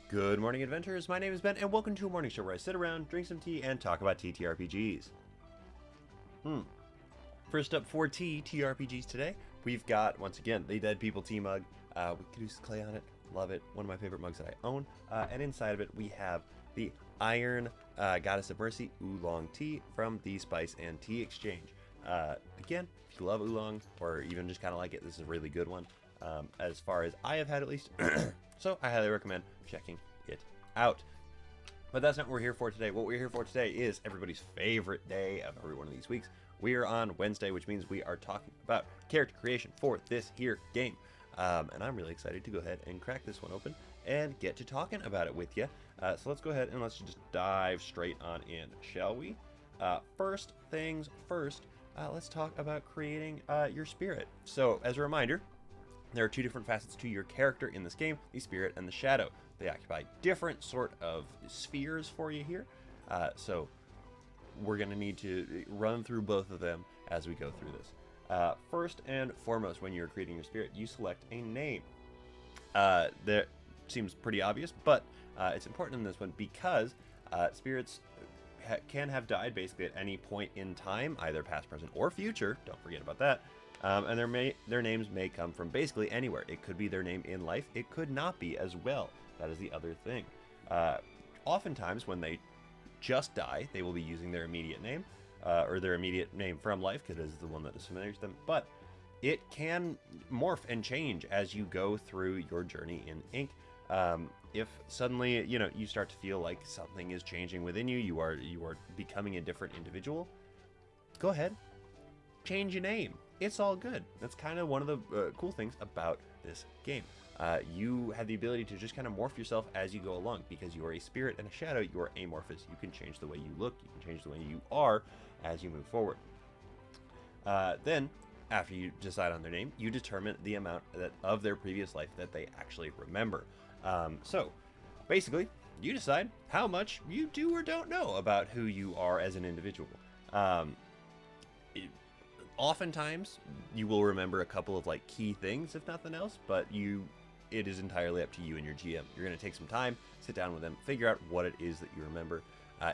Good morning, adventurers. My name is Ben, and welcome to a morning show where I sit around, drink some tea, and talk about TTRPGs. First up for TTRPGs today, we've got, once again, the Dead People tea mug with Caduceus clay on it. Love it. One of my favorite mugs that I own. And inside of it, we have the Iron Goddess of Mercy Oolong tea from the Spice and Tea Exchange. Again, if you love oolong, or even just kind of like it, this is a really good one. As far as I have had, at least. So I highly recommend checking it out. But that's not what we're here for today. What we're here for today is everybody's favorite day of every one of these weeks. We are on Wednesday, which means we are talking about character creation for this here game. And I'm really excited to go ahead and crack this one open and get to talking about it with you. So let's go ahead and let's just dive straight on in, shall we? First things first, let's talk about creating your spirit. So as a reminder, there are two different facets to your character in this game, the spirit and the shadow. They occupy different sort of spheres for you here. So we're going to need to run through both of them as we go through this. First and foremost, when you're creating your spirit, you select a name. That seems pretty obvious, but it's important in this one because spirits can have died basically at any point in time, either past, present, or future. Don't forget about that. And their names may come from basically anywhere. It could be their name in life. It could not be as well. That is the other thing. Oftentimes, when they just die, they will be using their immediate name, or their immediate name from life, because it is the one that is familiar to them. But it can morph and change as you go through your journey in ink. If suddenly, you start to feel like something is changing within you, you are becoming a different individual, go ahead, change your name. It's all good. That's kind of one of the cool things about this game. You have the ability to just kind of morph yourself as you go along because you are a spirit and a shadow. You are amorphous. You can change the way you look. You can change the way you are as you move forward. Then, after you decide on their name, you determine the amount of their previous life that they actually remember. So, basically, you decide how much you do or don't know about who you are as an individual. Oftentimes, you will remember a couple of key things, if nothing else, but it is entirely up to you and your GM. You're going to take some time, sit down with them, figure out what it is that you remember.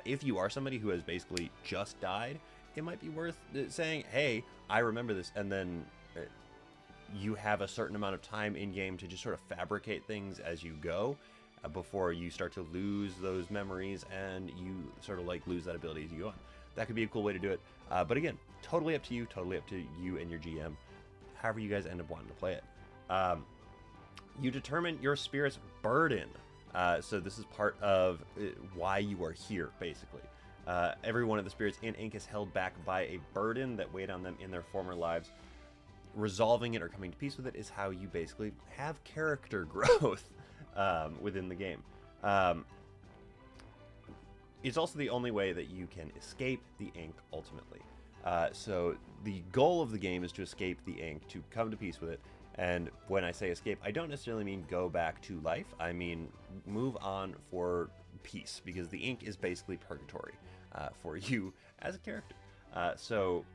If you are somebody who has basically just died, it might be worth saying, hey, I remember this, and then you have a certain amount of time in game to just sort of fabricate things as you go before you start to lose those memories and you sort of lose that ability as you go on. That could be a cool way to do it. But again, totally up to you and your GM, however you guys end up wanting to play it. You determine your spirit's burden. So this is part of why you are here, basically. Every one of the spirits in ink is held back by a burden that weighed on them in their former lives. Resolving it or coming to peace with it is how you basically have character growth within the game. It's also the only way that you can escape the ink ultimately. So the goal of the game is to escape the ink, to come to peace with it. And when I say escape, I don't necessarily mean go back to life. I mean move on for peace, because the ink is basically purgatory for you as a character. So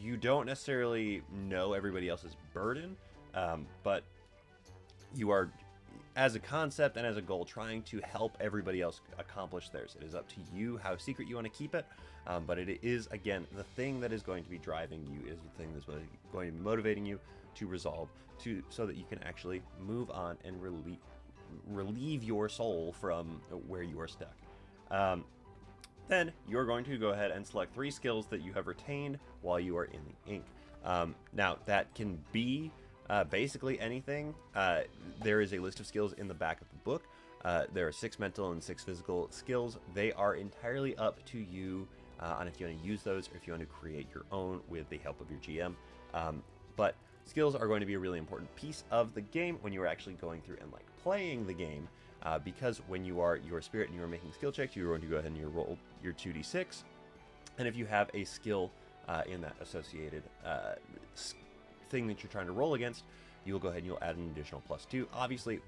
you don't necessarily know everybody else's burden, but you are, as a concept and as a goal, trying to help everybody else accomplish theirs. It is up to you how secret you want to keep it, but it is, again, the thing that is going to be driving you, is the thing that's going to be motivating you to resolve, so that you can actually move on and relieve your soul from where you are stuck. Then you're going to go ahead and select 3 skills that you have retained while you are in the ink. Now, that can be basically anything. There is a list of skills in the back of the book. There are 6 mental and 6 physical skills. They are entirely up to you on if you want to use those or if you want to create your own with the help of your GM. But skills are going to be a really important piece of the game when you are actually going through and playing the game, because when you are your spirit and you are making skill checks, you're going to go ahead and you roll your 2d6, and if you have a skill in that associated thing that you're trying to roll against, you will go ahead and you'll add an additional +2, obviously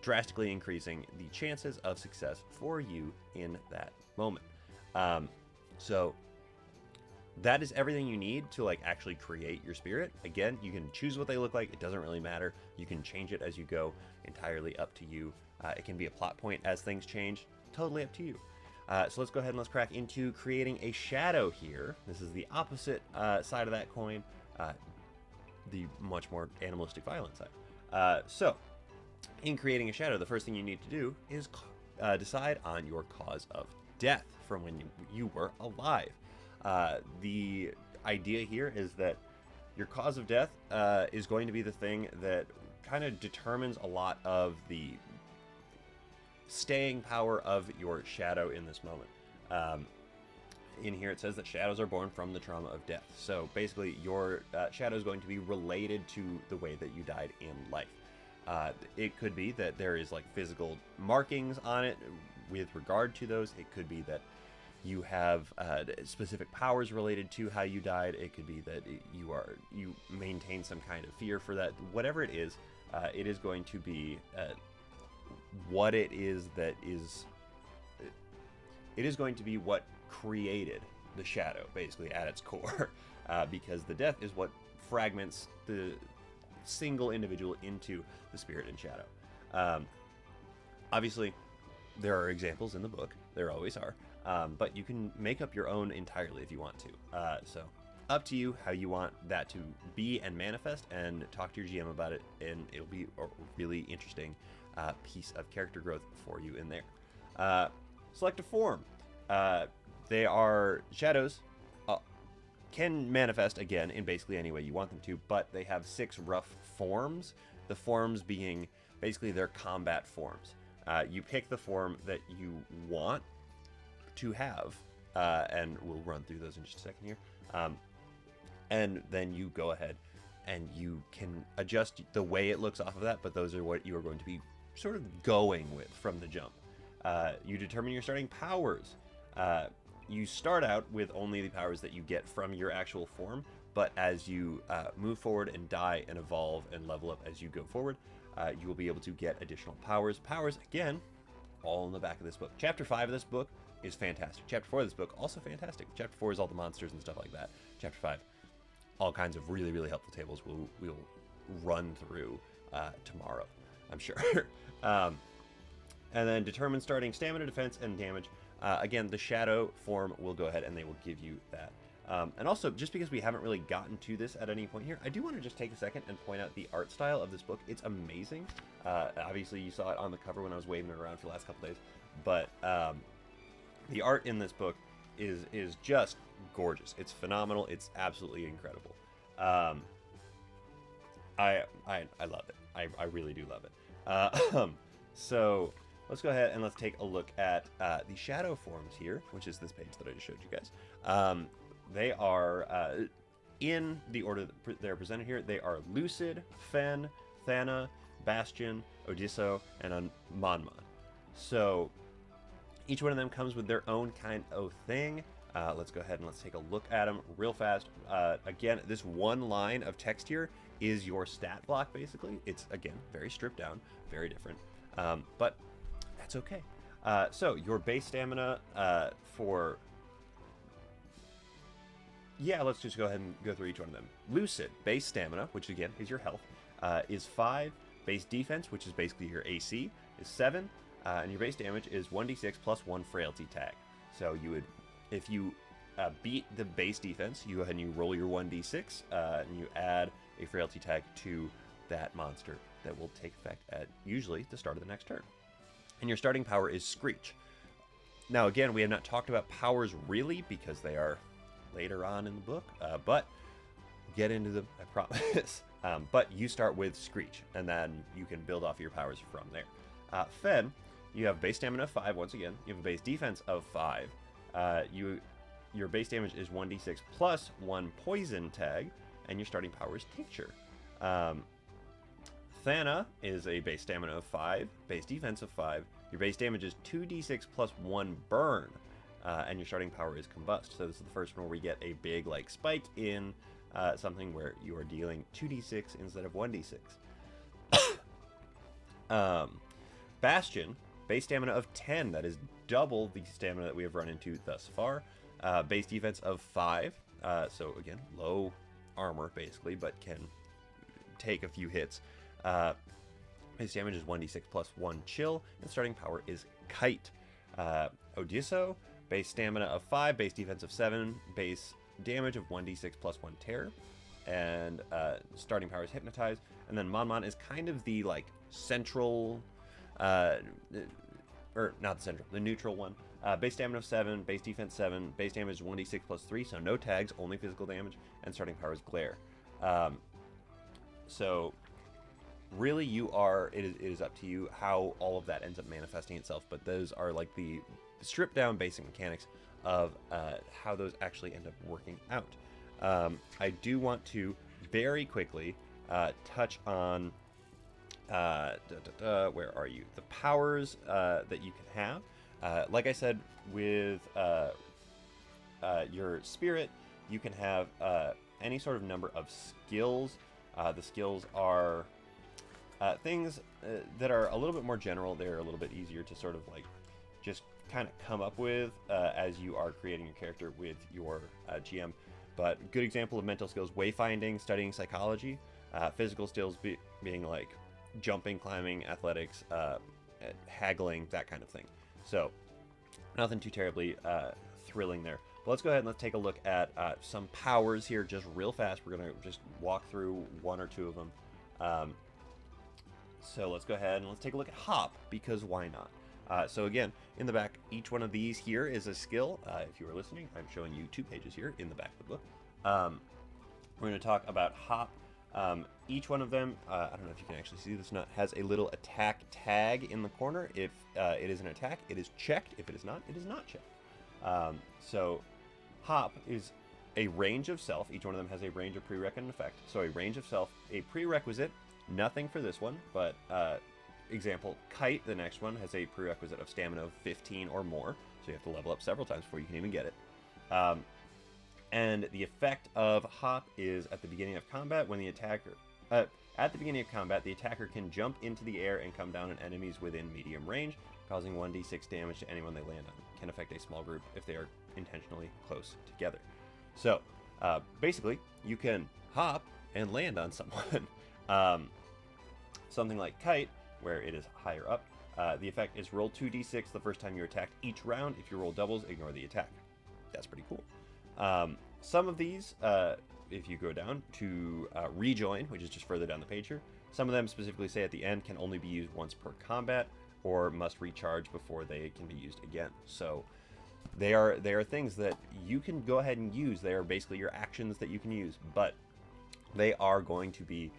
drastically increasing the chances of success for you in that moment. So that is everything you need to like actually create your spirit. Again, you can choose what they look like. It doesn't really matter. You can change it as you go. Entirely up to you It can be a plot point as things change. Totally up to you. So let's go ahead and let's crack into creating a shadow here. This is the opposite side of that coin, the much more animalistic, violent side. So, in creating a shadow, the first thing you need to do is decide on your cause of death from when you were alive. The idea here is that your cause of death is going to be the thing that kind of determines a lot of the staying power of your shadow in this moment. In here it says that shadows are born from the trauma of death. So basically your shadow is going to be related to the way that you died in life. It could be that there is like physical markings on it with regard to those. It could be that you have specific powers related to how you died. It could be that you maintain some kind of fear for that. Whatever it is going to be what it is that is. It is going to be what created the shadow, basically at its core, because the death is what fragments the single individual into the spirit and shadow. Obviously, there are examples in the book. There always are. But you can make up your own entirely if you want to. So up to you how you want that to be and manifest, and talk to your GM about it, and it'll be a really interesting piece of character growth for you in there. Select a form. They are shadows, can manifest again in basically any way you want them to, but they have 6 rough forms. The forms being basically their combat forms. You pick the form that you want to have, and we'll run through those in just a second here. And then you go ahead and you can adjust the way it looks off of that, but those are what you are going to be sort of going with from the jump. You determine your starting powers. You start out with only the powers that you get from your actual form, but as you move forward and die and evolve and level up as you go forward, you will be able to get additional powers. Powers, again, all in the back of this book. Chapter 5 of this book is fantastic. Chapter 4 of this book, also fantastic. Chapter 4 is all the monsters and stuff like that. Chapter 5, all kinds of really, really helpful tables we'll run through tomorrow, I'm sure. And then determine starting stamina, defense, and damage. Again, the shadow form will go ahead and they will give you that. And also, just because we haven't really gotten to this at any point here, I do want to just take a second and point out the art style of this book. It's amazing. Obviously, you saw it on the cover when I was waving it around for the last couple days. But the art in this book is just gorgeous. It's phenomenal. It's absolutely incredible. I love it. I really do love it. So let's go ahead and let's take a look at the shadow forms here, which is this page that I just showed you guys. They are in the order that they're presented here. They are Lucid, Fen, Thana, Bastion, Odisso, and Monmon. So each one of them comes with their own kind of thing. Let's go ahead and let's take a look at them real fast. Again, this one line of text here is your stat block, basically. It's, again, very stripped down, very different. But that's okay. So your base stamina for... Yeah, let's just go ahead and go through each one of them. Lucid, base stamina, which again is your health, is 5. Base defense, which is basically your AC, is 7. And your base damage is 1d6 plus 1 frailty tag. So you would, if you beat the base defense, you go ahead and you roll your 1d6, and you add a frailty tag to that monster that will take effect at usually the start of the next turn. And your starting power is Screech. Now again, we have not talked about powers really because they are later on in the book, but we'll get into them, I promise. But you start with Screech, and then you can build off your powers from there. Fen, you have base stamina of 5 once again. You have a base defense of 5. Your base damage is 1d6 plus 1 poison tag, and your starting power is Tincture. Thana is a base stamina of 5, base defense of 5. Your base damage is 2d6 plus 1 burn, and your starting power is Combust. So this is the first one where we get a big like spike in something where you are dealing 2d6 instead of 1d6. Bastion, base stamina of 10. That is double the stamina that we have run into thus far. Base defense of 5. So again, low armor basically, but can take a few hits. Base damage is 1d6 plus 1 chill, and starting power is Kite. Odiso, base stamina of 5, base defense of 7, base damage of 1d6 plus 1 terror, and starting power is Hypnotize. And then Mon is kind of the like central, or not the central, the neutral one. Base stamina of 7, base defense 7, base damage 1d6 plus 3, so no tags, only physical damage, and starting power is Glare. So really it is up to you how all of that ends up manifesting itself, but those are like the stripped down basic mechanics of how those actually end up working out. I do want to very quickly touch on where are you? The powers that you can have. Like I said, with your spirit, you can have any sort of number of skills. The skills are things that are a little bit more general. They're a little bit easier to sort of like just kind of come up with as you are creating your character with your GM. But good example of mental skills: wayfinding, studying psychology. Physical skills being like jumping, climbing, athletics, haggling, that kind of thing. So nothing too terribly thrilling there. But let's go ahead and let's take a look at some powers here just real fast. We're going to just walk through one or two of them. So let's go ahead and let's take a look at Hop, because why not? So again, in the back, each one of these here is a skill. If you are listening, I'm showing you 2 pages here in the back of the book. We're going to talk about Hop. Each one of them, I don't know if you can actually see this, has a little attack tag in the corner. If it is an attack, it is checked. If it is not, it is not checked. So Hop is a range of self. Each one of them has a range of prereq and effect. So a range of self, a prerequisite, nothing for this one, but example, Kite, the next one, has a prerequisite of stamina of 15 or more. So you have to level up several times before you can even get it. And the effect of Hop is at the beginning of combat, when the attacker... at the beginning of combat, the attacker can jump into the air and come down on enemies within medium range, causing 1d6 damage to anyone they land on. Can affect a small group if they are intentionally close together. So, basically, you can hop and land on someone. Something like Kite, where it is higher up, the effect is roll 2d6 the first time you attack each round. If you roll doubles, ignore the attack. That's pretty cool. Some of these, if you go down to rejoin, which is just further down the page here, some of them specifically say at the end can only be used once per combat or must recharge before they can be used again. So they are things that you can go ahead and use. They are basically your actions that you can use, but they are going to be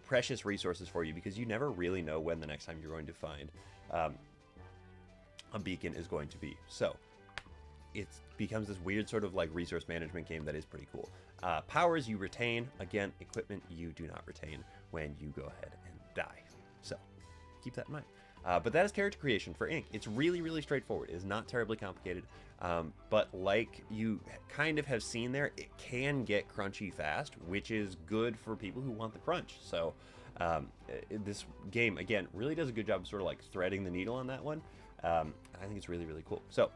precious resources for you, because you never really know when the next time you're going to find a beacon is going to be. So it becomes this weird sort of like resource management game that is pretty cool. Powers you retain. Again, equipment you do not retain when you go ahead and die. So keep that in mind. But that is character creation for Ink. It's really, really straightforward. It is not terribly complicated. But like you kind of have seen there, it can get crunchy fast, which is good for people who want the crunch. So this game, again, really does a good job of sort of like threading the needle on that one. I think it's really, really cool. So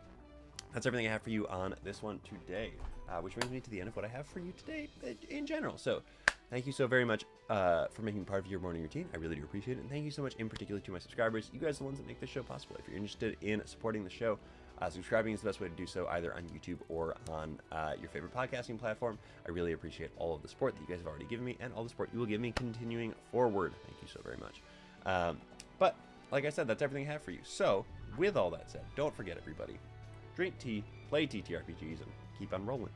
that's everything I have for you on this one today, which brings me to the end of what I have for you today in general. So thank you so very much for making part of your morning routine. I really do appreciate it. And thank you so much in particular to my subscribers. You guys are the ones that make this show possible. If you're interested in supporting the show, subscribing is the best way to do so, either on YouTube or on your favorite podcasting platform. I really appreciate all of the support that you guys have already given me and all the support you will give me continuing forward. Thank you so very much. But like I said, that's everything I have for you. So with all that said, don't forget, everybody, drink tea, play TTRPGs, and keep on rolling.